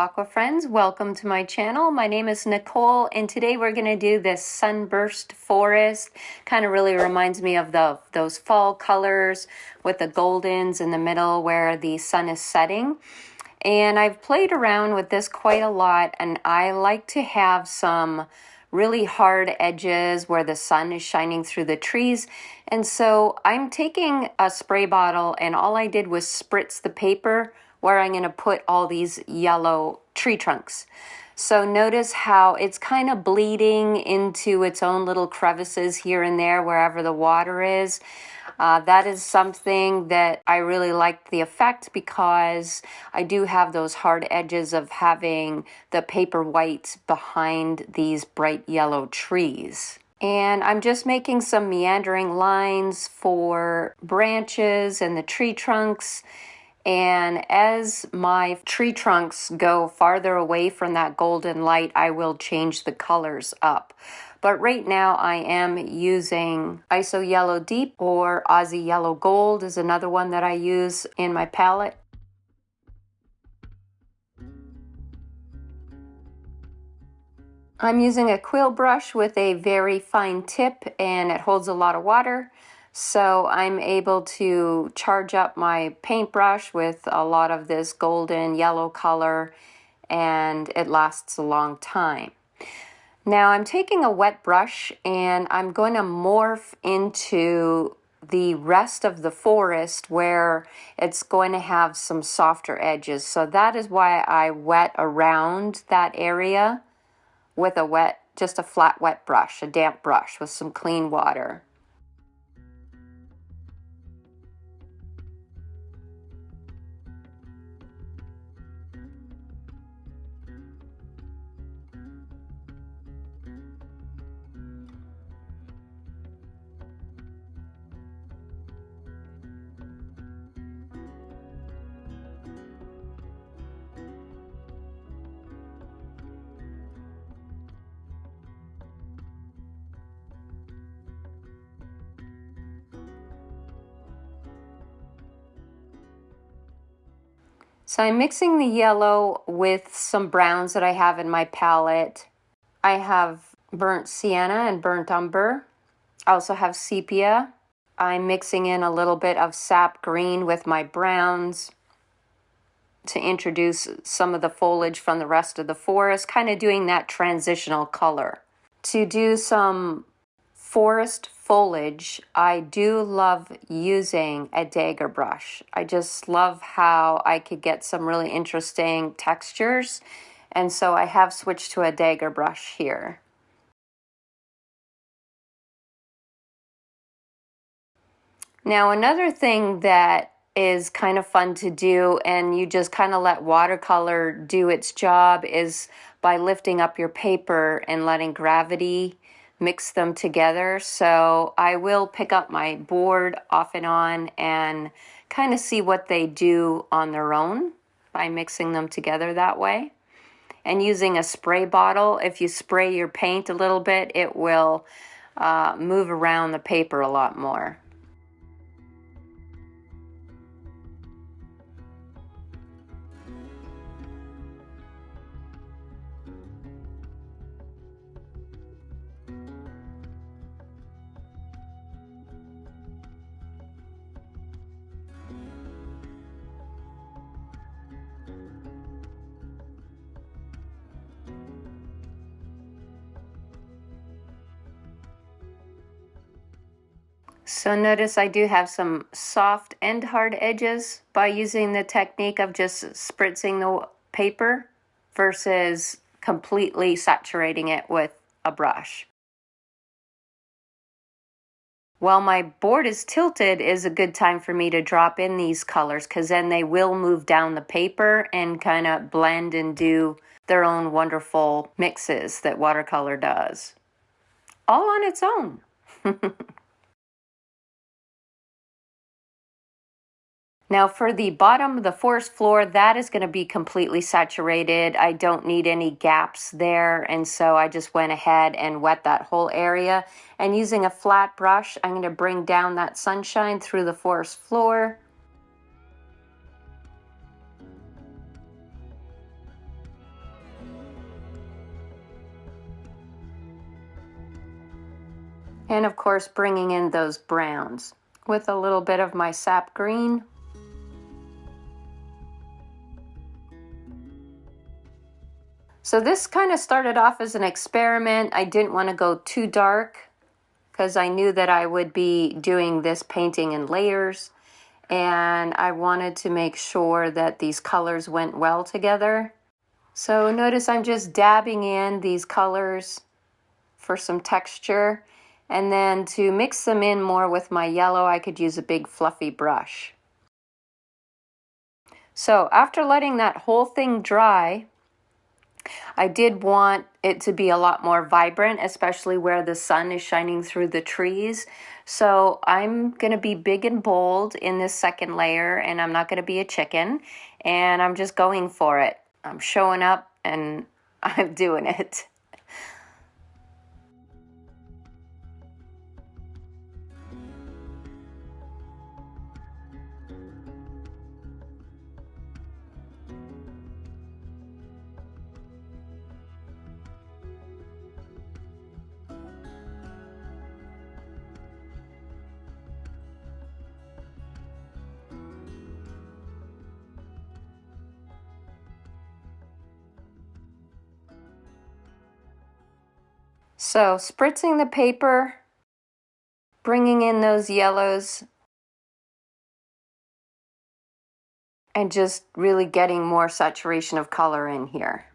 aqua friends, welcome to my channel. My name is Nicole and today we're going to do this sunburst forest. Kind of really reminds me of those fall colors with the goldens in the middle where the sun is setting. And I've played around with this quite a lot, and I like to have some really hard edges where the sun is shining through the trees. And so I'm taking a spray bottle and all I did was spritz the paper where I'm going to put all these yellow tree trunks. So notice how it's kind of bleeding into its own little crevices here and there wherever the water is. That is something that I really like the effect because I do have those hard edges of having the paper white behind these bright yellow trees. And I'm just making some meandering lines for branches and the tree trunks. And as my tree trunks go farther away from that golden light, I will change the colors up. But right now I am using Iso Yellow Deep, or Aussie Yellow Gold is another one that I use in my palette. I'm using a quill brush with a very fine tip and it holds a lot of water. So I'm able to charge up my paintbrush with a lot of this golden yellow color and it lasts a long time. Now I'm taking a wet brush and I'm going to morph into the rest of the forest where it's going to have some softer edges. So that is why I wet around that area with just a flat wet brush, a damp brush with some clean water. So I'm mixing the yellow with some browns that I have in my palette. I have burnt sienna and burnt umber. I also have sepia. I'm mixing in a little bit of sap green with my browns to introduce some of the foliage from the rest of the forest, kind of doing that transitional color. To do some forest foliage, I do love using a dagger brush. I just love how I could get some really interesting textures, and so I have switched to a dagger brush here. Now another thing that is kind of fun to do, and you just kind of let watercolor do its job, is by lifting up your paper and letting gravity mix them together. So I will pick up my board off and on and kind of see what they do on their own by mixing them together that way. And using a spray bottle, if you spray your paint a little bit, it will move around the paper a lot more. So notice I do have some soft and hard edges by using the technique of just spritzing the paper versus completely saturating it with a brush. While my board is tilted is a good time for me to drop in these colors because then they will move down the paper and kind of blend and do their own wonderful mixes that watercolor does. All on its own. Now for the bottom of the forest floor, that is going to be completely saturated. I don't need any gaps there, and so I just went ahead and wet that whole area. And using a flat brush, I'm going to bring down that sunshine through the forest floor. And of course, bringing in those browns with a little bit of my sap green. So this kind of started off as an experiment. I didn't want to go too dark because I knew that I would be doing this painting in layers, and I wanted to make sure that these colors went well together. So notice I'm just dabbing in these colors for some texture, and then to mix them in more with my yellow, I could use a big fluffy brush. So after letting that whole thing dry, I did want it to be a lot more vibrant, especially where the sun is shining through the trees. So I'm going to be big and bold in this second layer, and I'm not going to be a chicken, and I'm just going for it. I'm showing up and I'm doing it. So spritzing the paper, bringing in those yellows, and just really getting more saturation of color in here.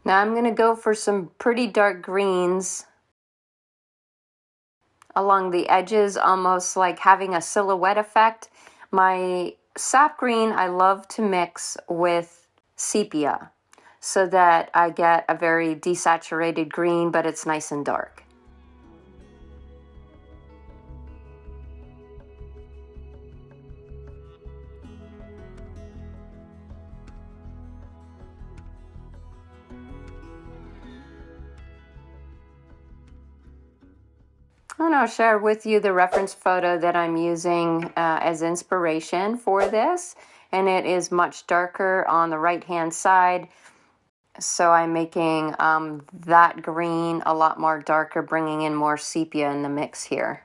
Now I'm going to go for some pretty dark greens along the edges, almost like having a silhouette effect. My sap green I love to mix with sepia so that I get a very desaturated green, but it's nice and dark. And I'll share with you the reference photo that I'm using as inspiration for this. And it is much darker on the right-hand side. So I'm making that green a lot more darker, bringing in more sepia in the mix here.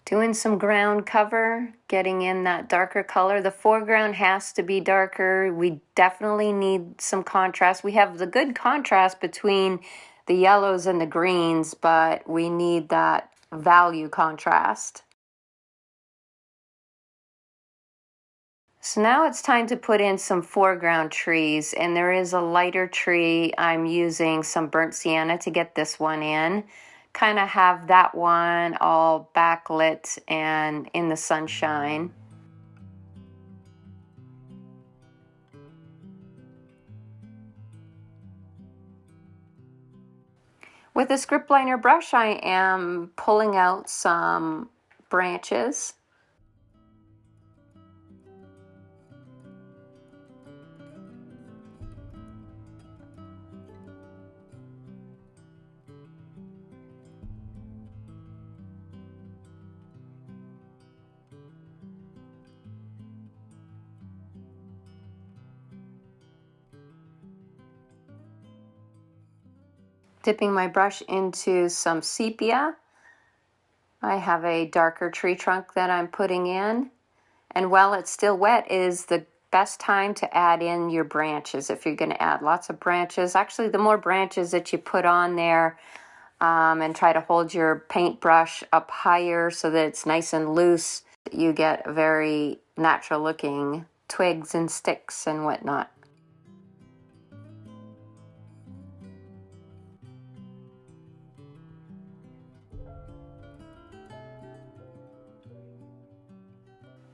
Doing some ground cover, getting in that darker color. The foreground has to be darker. We definitely need some contrast. We have the good contrast between the yellows and the greens, but we need that value contrast. So now it's time to put in some foreground trees, and there is a lighter tree. I'm using some burnt sienna to get this one in. Kind of have that one all backlit and in the sunshine. With a script liner brush, I am pulling out some branches. Dipping my brush into some sepia. I have a darker tree trunk that I'm putting in. And while it's still wet is the best time to add in your branches if you're going to add lots of branches. Actually, the more branches that you put on there, and try to hold your paintbrush up higher so that it's nice and loose, you get very natural looking twigs and sticks and whatnot.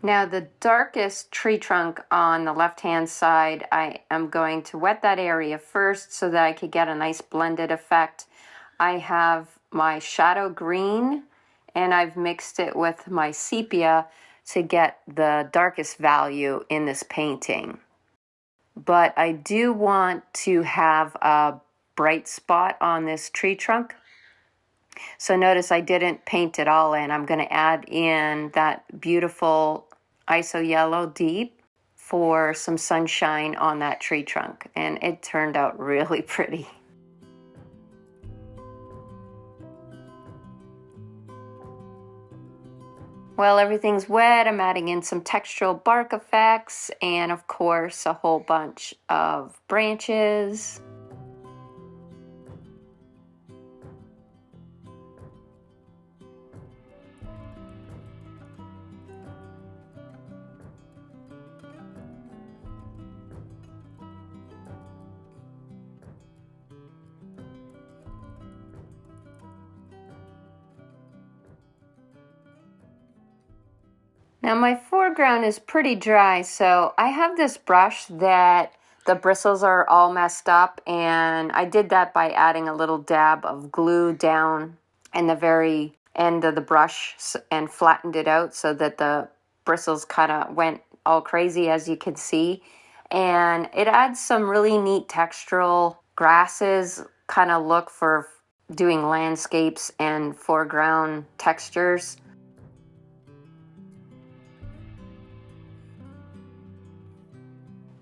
Now the darkest tree trunk on the left-hand side, I am going to wet that area first so that I could get a nice blended effect. I have my shadow green and I've mixed it with my sepia to get the darkest value in this painting. But I do want to have a bright spot on this tree trunk. So notice I didn't paint it all in. I'm going to add in that beautiful iso yellow deep for some sunshine on that tree trunk. And it turned out really pretty. Well, everything's wet. I'm adding in some textural bark effects and, of course, a whole bunch of branches. Now my foreground is pretty dry, so I have this brush that the bristles are all messed up, and I did that by adding a little dab of glue down in the very end of the brush and flattened it out so that the bristles kind of went all crazy, as you can see. And it adds some really neat textural grasses kind of look for doing landscapes and foreground textures.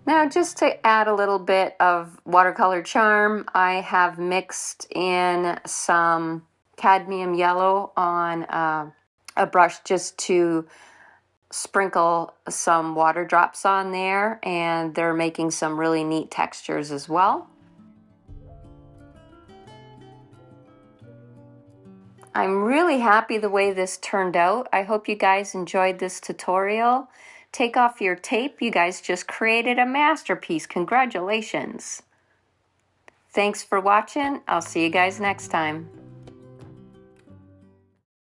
Now, just to add a little bit of watercolor charm, I have mixed in some cadmium yellow on a brush just to sprinkle some water drops on there, and they're making some really neat textures as well. I'm really happy the way this turned out. I hope you guys enjoyed this tutorial. Take off your tape. You guys just created a masterpiece. Congratulations. Thanks for watching. I'll see you guys next time.